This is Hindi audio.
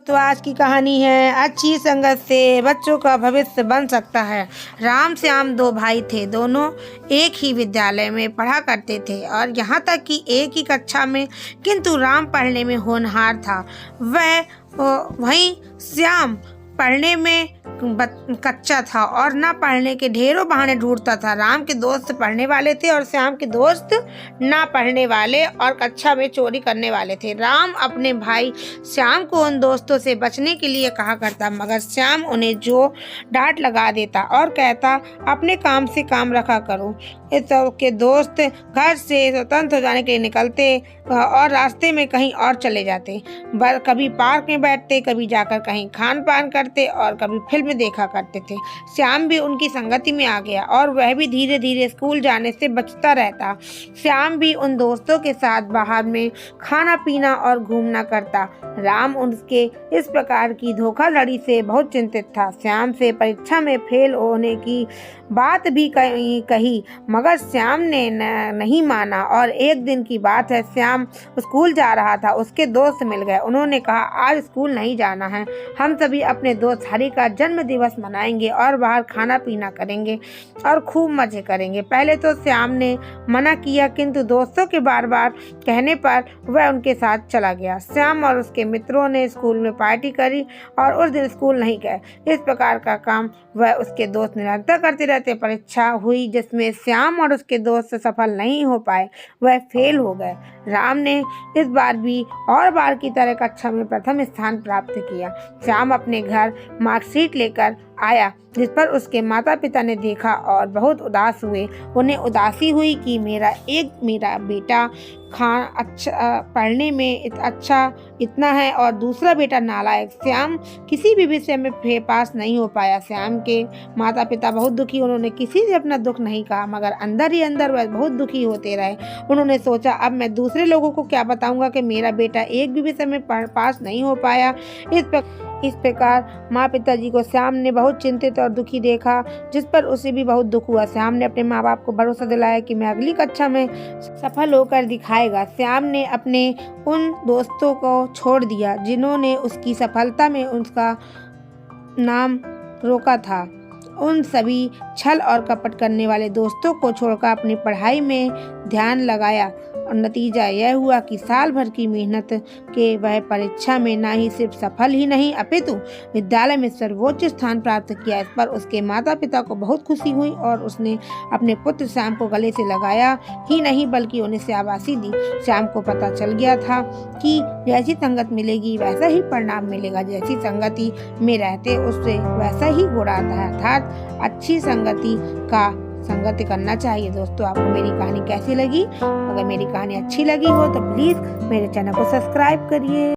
तो आज की कहानी है अच्छी संगत से बच्चों का भविष्य बन सकता है। राम श्याम दो भाई थे। दोनों एक ही विद्यालय में पढ़ा करते थे और यहाँ तक कि एक ही कक्षा में, किंतु राम पढ़ने में होनहार था। वहीं श्याम पढ़ने में कच्चा था और ना पढ़ने के ढेरों बहाने ढूंढता था। राम के दोस्त पढ़ने वाले थे और श्याम के दोस्त ना पढ़ने वाले और कक्षा में चोरी करने वाले थे। राम अपने भाई श्याम को उन दोस्तों से बचने के लिए कहा करता, मगर श्याम उन्हें जो डांट लगा देता और कहता, अपने काम से काम रखा करो। इस के दोस्त घर से स्वतंत्र हो जाने के लिए निकलते और रास्ते में कहीं और चले जाते। कभी पार्क में बैठते, कभी जाकर कहीं खान पान करते और कभी फिल्म देखा करते थे। श्याम भी उनकी संगति में आ गया और वह भी धीरे धीरे स्कूल जाने से बचता रहता। श्याम भी उन दोस्तों के साथ बाहर में खाना पीना और घूमना करता। राम उनके इस प्रकार की धोखाधड़ी से बहुत चिंतित था। श्याम से परीक्षा में फेल होने की बात भी कही, मगर श्याम ने नहीं माना। और एक दिन की बात है, श्याम स्कूल जा रहा था, उसके दोस्त मिल गए। उन्होंने कहा, आज स्कूल नहीं जाना है, हम सभी अपने दोस्त हरि का जन्म दिवस मनाएंगे और बाहर खाना पीना करेंगे और खूब मजे करेंगे। पहले तो श्याम ने मना किया, किंतु दोस्तों के बार बार कहने पर वह उनके साथ चला गया। श्याम और उसके मित्रों ने स्कूल में पार्टी करी और उस दिन स्कूल नहीं गए। इस प्रकार का काम वह उसके दोस्त निरंतर करते रहते। परीक्षा हुई जिसमें श्याम और उसके दोस्त सफल नहीं हो पाए, वह फेल हो गए। राम ने इस बार भी और बार की तरह कक्षा में प्रथम स्थान प्राप्त किया। श्याम अपने घर मार्कशीट लेकर आया, जिस पर उसके माता पिता ने देखा और बहुत उदास हुए। उन्हें उदासी हुई कि मेरा बेटा पढ़ने में अच्छा इतना है और दूसरा बेटा नालायक। श्याम किसी भी विषय में पास नहीं हो पाया। श्याम के माता पिता बहुत दुखी। उन्होंने किसी से अपना दुख नहीं कहा, मगर अंदर ही अंदर वह बहुत दुखी होते रहे। उन्होंने सोचा, अब मैं दूसरे लोगों को क्या बताऊंगा कि मेरा बेटा एक भी विषय में पास नहीं हो पाया। इस प्रकार माँ पिताजी को श्याम ने बहुत चिंतित और दुखी देखा, जिस पर उसे भी बहुत दुख हुआ। श्याम ने अपने माँ बाप को भरोसा दिलाया कि मैं अगली कक्षा में सफल होकर दिखाएगा। श्याम ने अपने उन दोस्तों को छोड़ दिया जिन्होंने उसकी सफलता में उसका नाम रोका था। उन सभी छल और कपट करने वाले दोस्तों को छोड़कर अपनी पढ़ाई में ध्यान लगाया और नतीजा यह हुआ कि साल भर की मेहनत के वह परीक्षा में न ही सिर्फ सफल ही नहीं अपितु विद्यालय में सर्वोच्च स्थान प्राप्त किया। इस पर उसके माता पिता को बहुत खुशी हुई और उसने अपने पुत्र श्याम को गले से लगाया ही नहीं बल्कि उन्हें शाबाशी दी। श्याम को पता चल गया था कि जैसी संगत मिलेगी वैसा ही परिणाम मिलेगा। जैसी संगति में रहते उससे वैसा ही गुण आता है, अर्थात अच्छी संगति करना चाहिए। दोस्तों, आपको मेरी कहानी कैसी लगी? अगर मेरी कहानी अच्छी लगी हो तो प्लीज़ मेरे चैनल को सब्सक्राइब करिए।